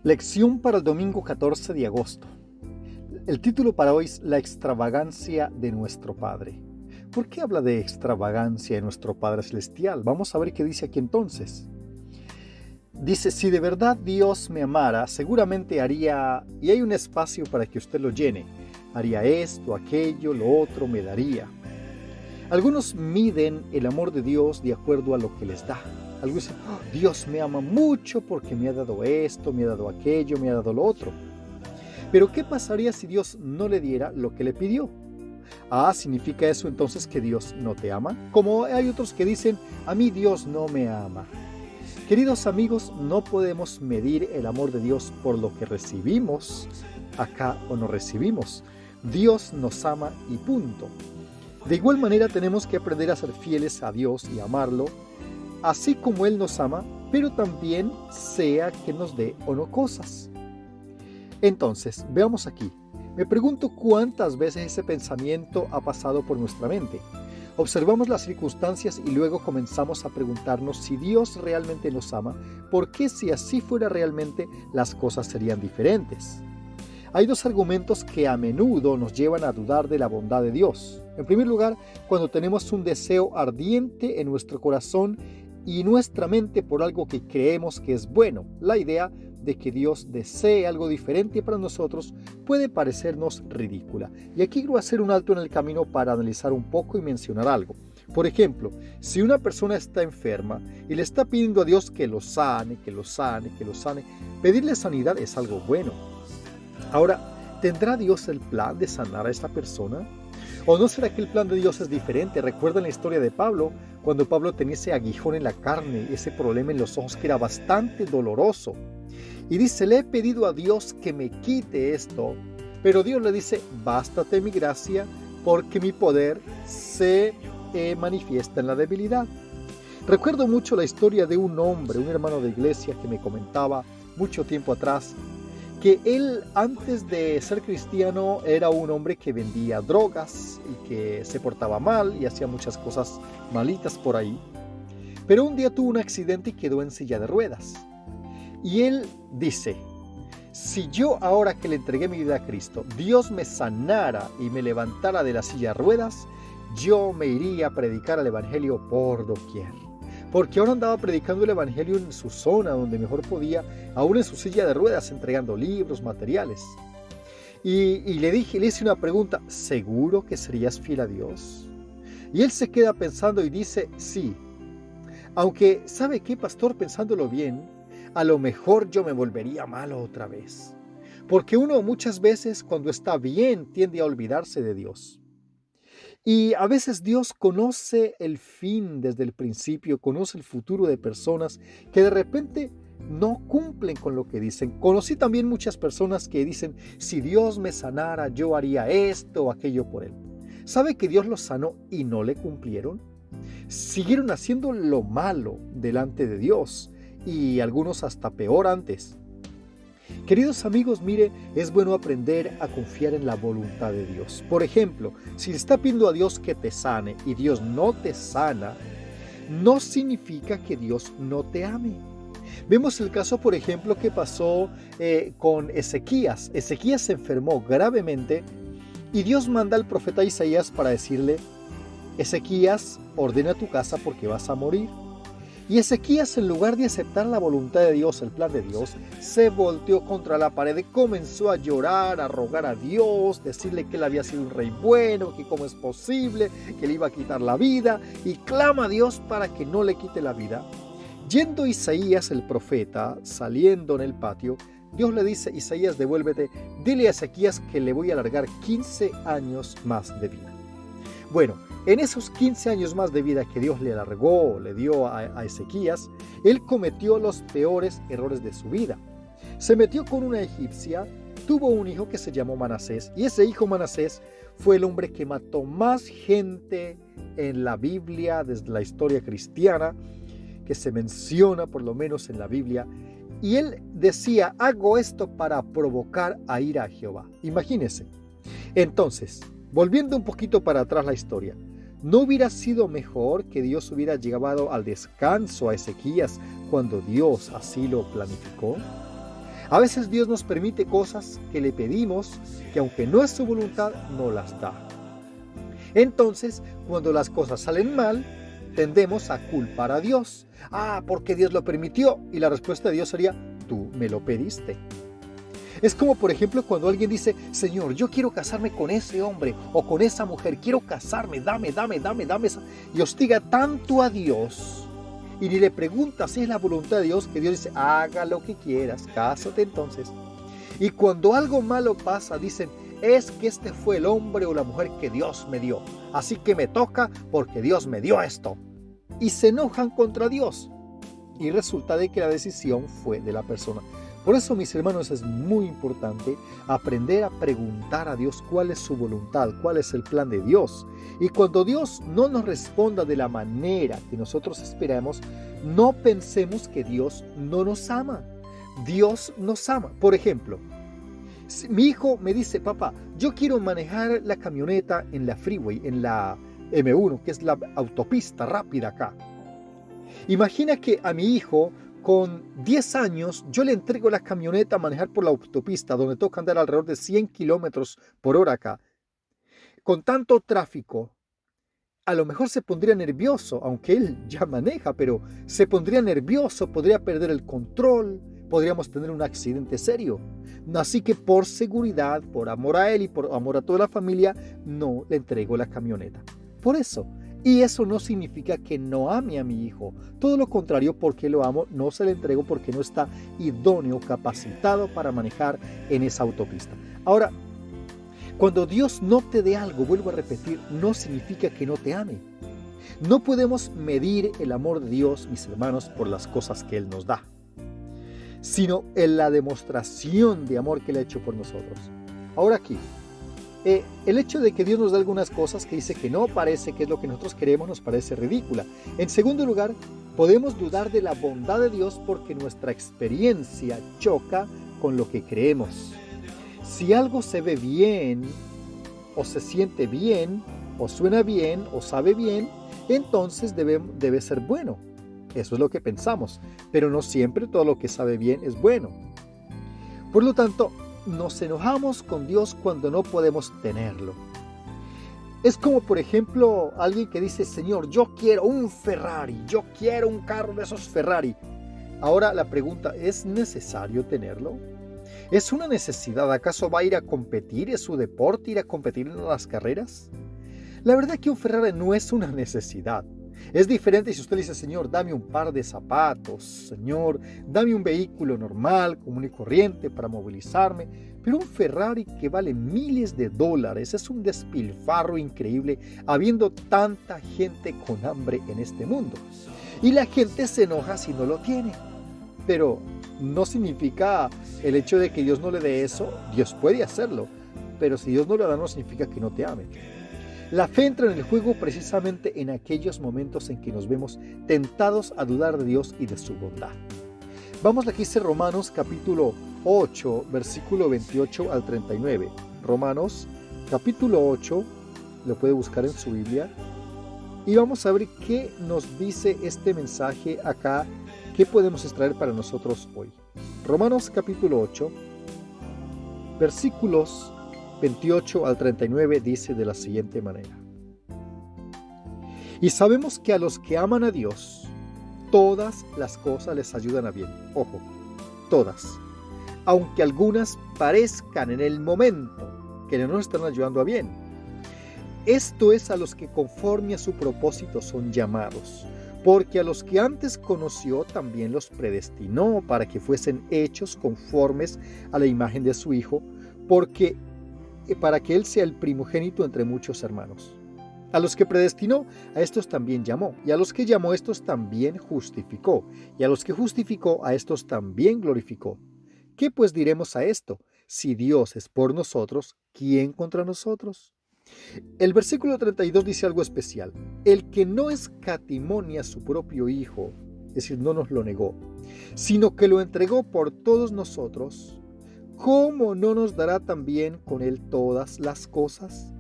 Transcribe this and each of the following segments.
Lección para el domingo 14 de agosto. El título para hoy es La extravagancia de nuestro Padre. ¿Por qué habla de extravagancia de nuestro Padre Celestial? Vamos a ver qué dice aquí entonces. Dice, si de verdad Dios me amara, seguramente haría, y hay un espacio para que usted lo llene, haría esto, aquello, lo otro, me daría. Algunos miden el amor de Dios de acuerdo a lo que les da. Algunos dicen, oh, Dios me ama mucho porque me ha dado esto, me ha dado aquello, me ha dado lo otro. Pero ¿qué pasaría si Dios no le diera lo que le pidió? ¿Significa eso entonces que Dios no te ama? Como hay otros que dicen, a mí Dios no me ama. Queridos amigos, no podemos medir el amor de Dios por lo que recibimos acá o no recibimos. Dios nos ama y punto. De igual manera tenemos que aprender a ser fieles a Dios y amarlo, así como Él nos ama, pero también sea que nos dé o no cosas. Entonces, veamos aquí. Me pregunto cuántas veces ese pensamiento ha pasado por nuestra mente. Observamos las circunstancias y luego comenzamos a preguntarnos si Dios realmente nos ama, porque si así fuera realmente, las cosas serían diferentes. Hay dos argumentos que a menudo nos llevan a dudar de la bondad de Dios. En primer lugar, cuando tenemos un deseo ardiente en nuestro corazón y nuestra mente por algo que creemos que es bueno. La idea de que Dios desee algo diferente para nosotros puede parecernos ridícula. Y aquí quiero hacer un alto en el camino para analizar un poco y mencionar algo. Por ejemplo, si una persona está enferma y le está pidiendo a Dios que lo sane, que lo sane, que lo sane, pedirle sanidad es algo bueno. Ahora, ¿tendrá Dios el plan de sanar a esta persona? ¿O no será que el plan de Dios es diferente? Recuerden la historia de Pablo, cuando Pablo tenía ese aguijón en la carne, ese problema en los ojos que era bastante doloroso. Y dice, le he pedido a Dios que me quite esto, pero Dios le dice, bástate mi gracia, porque mi poder se manifiesta en la debilidad. Recuerdo mucho la historia de un hombre, un hermano de iglesia que me comentaba mucho tiempo atrás, que él antes de ser cristiano era un hombre que vendía drogas y que se portaba mal y hacía muchas cosas malitas por ahí. Pero un día tuvo un accidente y quedó en silla de ruedas. Y él dice, si yo ahora que le entregué mi vida a Cristo, Dios me sanara y me levantara de la silla de ruedas, yo me iría a predicar el evangelio por doquier. Porque ahora andaba predicando el evangelio en su zona, donde mejor podía, aún en su silla de ruedas, entregando libros, materiales. Y le hice una pregunta, ¿seguro que serías fiel a Dios? Y él se queda pensando y dice, sí. Aunque, ¿sabe qué, pastor? Pensándolo bien, a lo mejor yo me volvería malo otra vez. Porque uno muchas veces, cuando está bien, tiende a olvidarse de Dios. Y a veces Dios conoce el fin desde el principio, conoce el futuro de personas que de repente no cumplen con lo que dicen. Conocí también muchas personas que dicen, si Dios me sanara, yo haría esto o aquello por él. ¿Sabe que Dios los sanó y no le cumplieron? Siguieron haciendo lo malo delante de Dios y algunos hasta peor antes. Queridos amigos, mire, es bueno aprender a confiar en la voluntad de Dios. Por ejemplo, si le está pidiendo a Dios que te sane y Dios no te sana, no significa que Dios no te ame. Vemos el caso, por ejemplo, que pasó con Ezequías. Ezequías se enfermó gravemente y Dios manda al profeta Isaías para decirle, Ezequías, ordena tu casa porque vas a morir. Y Ezequías, en lugar de aceptar la voluntad de Dios, el plan de Dios, se volteó contra la pared y comenzó a llorar, a rogar a Dios, decirle que él había sido un rey bueno, que cómo es posible, que le iba a quitar la vida, y clama a Dios para que no le quite la vida. Yendo Isaías el profeta, saliendo en el patio, Dios le dice, Isaías, devuélvete, dile a Ezequías que le voy a alargar 15 años más de vida. Bueno, en esos 15 años más de vida que Dios le alargó, le dio a Ezequías, él cometió los peores errores de su vida. Se metió con una egipcia, tuvo un hijo que se llamó Manasés, y ese hijo Manasés fue el hombre que mató más gente en la Biblia, desde la historia cristiana, que se menciona por lo menos en la Biblia, y él decía, hago esto para provocar a ira a Jehová. Imagínense. Entonces, volviendo un poquito para atrás la historia, ¿no hubiera sido mejor que Dios hubiera llevado al descanso a Ezequías cuando Dios así lo planificó? A veces Dios nos permite cosas que le pedimos, que aunque no es su voluntad, no las da. Entonces, cuando las cosas salen mal, tendemos a culpar a Dios. Porque Dios lo permitió. Y la respuesta de Dios sería, tú me lo pediste. Es como, por ejemplo, cuando alguien dice, Señor, yo quiero casarme con ese hombre o con esa mujer, quiero casarme, dame. Y hostiga tanto a Dios y ni le pregunta si es la voluntad de Dios, que Dios dice, haga lo que quieras, cásate entonces. Y cuando algo malo pasa, dicen, es que este fue el hombre o la mujer que Dios me dio, así que me toca porque Dios me dio esto. Y se enojan contra Dios. Y resulta de que la decisión fue de la persona. Por eso, mis hermanos, es muy importante aprender a preguntar a Dios cuál es su voluntad, cuál es el plan de Dios. Y cuando Dios no nos responda de la manera que nosotros esperamos, no pensemos que Dios no nos ama. Dios nos ama. Por ejemplo, si mi hijo me dice, papá, yo quiero manejar la camioneta en la freeway, en la M1, que es la autopista rápida acá. Imagina que a mi hijo, con 10 años, yo le entrego la camioneta a manejar por la autopista, donde toca andar alrededor de 100 kilómetros por hora acá. Con tanto tráfico, a lo mejor se pondría nervioso, aunque él ya maneja, pero se pondría nervioso, podría perder el control, podríamos tener un accidente serio. Así que por seguridad, por amor a él y por amor a toda la familia, no le entrego la camioneta. Por eso. Y eso no significa que no ame a mi hijo. Todo lo contrario, porque lo amo, no se le entrego porque no está idóneo, capacitado para manejar en esa autopista. Ahora, cuando Dios no te dé algo, vuelvo a repetir, no significa que no te ame. No podemos medir el amor de Dios, mis hermanos, por las cosas que Él nos da, sino en la demostración de amor que Él ha hecho por nosotros. Ahora aquí, el hecho de que Dios nos da algunas cosas que dice que no parece que es lo que nosotros queremos, nos parece ridícula. En segundo lugar, podemos dudar de la bondad de Dios porque nuestra experiencia choca con lo que creemos. Si algo se ve bien, o se siente bien, o suena bien, o sabe bien, entonces debe ser bueno. Eso es lo que pensamos, pero no siempre todo lo que sabe bien es bueno. Por lo tanto, nos enojamos con Dios cuando no podemos tenerlo. Es como, por ejemplo, alguien que dice, Señor, yo quiero un Ferrari, yo quiero un carro de esos Ferrari. Ahora la pregunta, ¿es necesario tenerlo? ¿Es una necesidad? ¿Acaso va a ir a competir? ¿Es su deporte ir a competir en las carreras? La verdad que un Ferrari no es una necesidad. Es diferente si usted le dice, Señor, dame un par de zapatos, Señor, dame un vehículo normal, común y corriente para movilizarme, pero un Ferrari que vale miles de dólares es un despilfarro increíble, habiendo tanta gente con hambre en este mundo. Y la gente se enoja si no lo tiene, pero no significa el hecho de que Dios no le dé eso. Dios puede hacerlo, pero si Dios no lo da, no significa que no te ame. La fe entra en el juego precisamente en aquellos momentos en que nos vemos tentados a dudar de Dios y de su bondad. Vamos a que dice Romanos capítulo 8, versículo 28 al 39. Romanos capítulo 8, lo puede buscar en su Biblia. Y vamos a ver qué nos dice este mensaje acá, qué podemos extraer para nosotros hoy. Romanos capítulo 8, versículos 28 al 39 dice de la siguiente manera. Y sabemos que a los que aman a Dios, todas las cosas les ayudan a bien. Ojo, todas. Aunque algunas parezcan en el momento que no nos están ayudando a bien. Esto es a los que conforme a su propósito son llamados. Porque a los que antes conoció también los predestinó para que fuesen hechos conformes a la imagen de su Hijo, para que Él sea el primogénito entre muchos hermanos. A los que predestinó, a estos también llamó, y a los que llamó, a estos también justificó, y a los que justificó, a estos también glorificó. ¿Qué pues diremos a esto? Si Dios es por nosotros, ¿quién contra nosotros? El versículo 32 dice algo especial. El que no escatimó ni a su propio Hijo, es decir, no nos lo negó, sino que lo entregó por todos nosotros, ¿cómo no nos dará también con Él todas las cosas?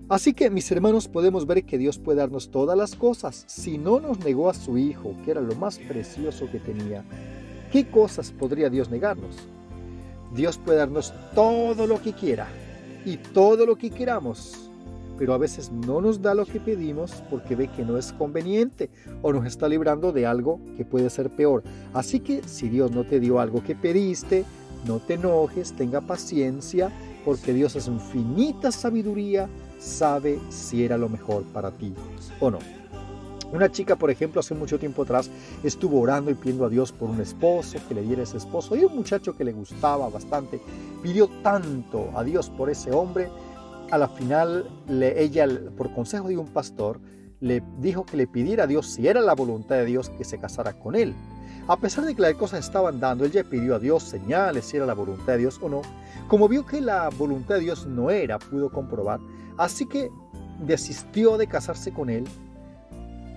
Así que, mis hermanos, podemos ver que Dios puede darnos todas las cosas. Si no nos negó a su Hijo, que era lo más precioso que tenía, ¿Qué cosas podría Dios negarnos? Dios puede darnos todo lo que quiera y todo lo que queramos, pero a veces no nos da lo que pedimos porque ve que no es conveniente o nos está librando de algo que puede ser peor. Así que si Dios no te dio algo que pediste, no te enojes, tenga paciencia, porque Dios en su infinita sabiduría sabe si era lo mejor para ti o no. Una chica, por ejemplo, hace mucho tiempo atrás estuvo orando y pidiendo a Dios por un esposo, que le diera ese esposo, y un muchacho que le gustaba bastante, pidió tanto a Dios por ese hombre. A la final, ella, por consejo de un pastor, le dijo que le pidiera a Dios, si era la voluntad de Dios, que se casara con él. A pesar de que las cosas estaban dando, ella pidió a Dios señales si era la voluntad de Dios o no. Como vio que la voluntad de Dios no era, pudo comprobar, así que desistió de casarse con él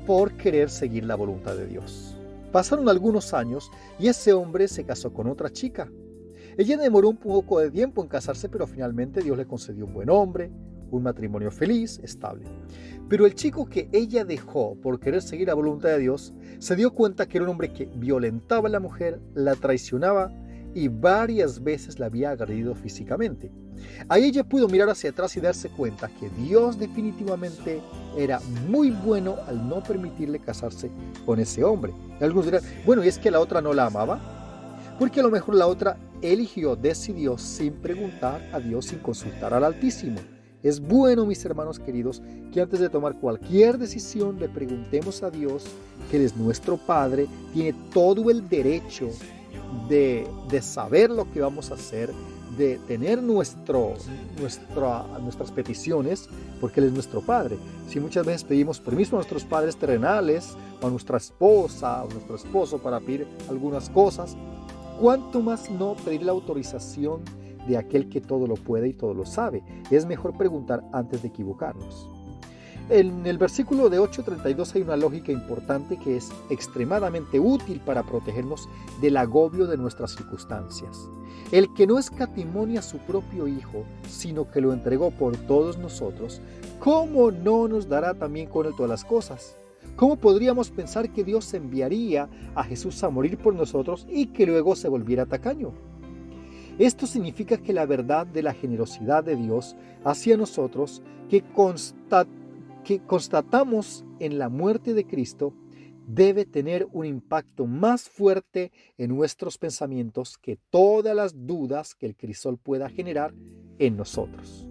por querer seguir la voluntad de Dios. Pasaron algunos años y ese hombre se casó con otra chica. Ella demoró un poco de tiempo en casarse, pero finalmente Dios le concedió un buen hombre, un matrimonio feliz, estable. Pero el chico que ella dejó por querer seguir la voluntad de Dios, se dio cuenta que era un hombre que violentaba a la mujer, la traicionaba y varias veces la había agredido físicamente. Ahí ella pudo mirar hacia atrás y darse cuenta que Dios definitivamente era muy bueno al no permitirle casarse con ese hombre. Y algunos dirán, bueno, ¿y es que la otra no la amaba? Porque a lo mejor la otra decidió sin preguntar a Dios, sin consultar al Altísimo. Es bueno, mis hermanos queridos, que antes de tomar cualquier decisión le preguntemos a Dios, que Él es nuestro Padre, tiene todo el derecho de saber lo que vamos a hacer, de tener nuestras peticiones, porque Él es nuestro Padre. Si muchas veces pedimos permiso a nuestros padres terrenales, o a nuestra esposa, o a nuestro esposo para pedir algunas cosas, ¿cuánto más no pedir la autorización de aquel que todo lo puede y todo lo sabe? Es mejor preguntar antes de equivocarnos. En el versículo de 8:32 hay una lógica importante que es extremadamente útil para protegernos del agobio de nuestras circunstancias. El que no escatimó a su propio Hijo, sino que lo entregó por todos nosotros, ¿cómo no nos dará también con él todas las cosas? ¿Cómo podríamos pensar que Dios enviaría a Jesús a morir por nosotros y que luego se volviera tacaño? Esto significa que la verdad de la generosidad de Dios hacia nosotros, que constatamos en la muerte de Cristo, debe tener un impacto más fuerte en nuestros pensamientos que todas las dudas que el crisol pueda generar en nosotros.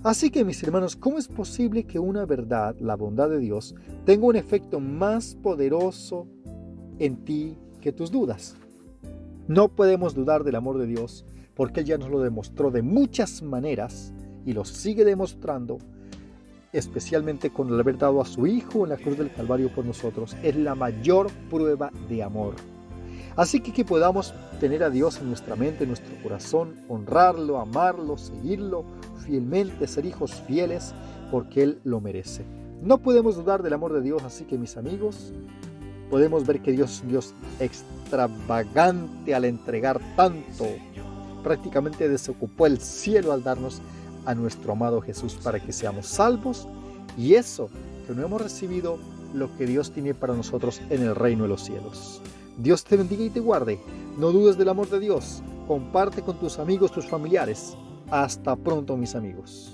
Así que, mis hermanos, ¿cómo es posible que una verdad, la bondad de Dios, tenga un efecto más poderoso en ti que tus dudas? No podemos dudar del amor de Dios porque Él ya nos lo demostró de muchas maneras y lo sigue demostrando, especialmente con el haber dado a su Hijo en la cruz del Calvario por nosotros. Es la mayor prueba de amor. Así que podamos tener a Dios en nuestra mente, en nuestro corazón, honrarlo, amarlo, seguirlo fielmente, ser hijos fieles, porque Él lo merece. No podemos dudar del amor de Dios, así que, mis amigos, podemos ver que Dios es un Dios extravagante al entregar tanto. Prácticamente desocupó el cielo al darnos a nuestro amado Jesús para que seamos salvos, y eso, que no hemos recibido lo que Dios tiene para nosotros en el reino de los cielos. Dios te bendiga y te guarde. No dudes del amor de Dios. Comparte con tus amigos, tus familiares. Hasta pronto, mis amigos.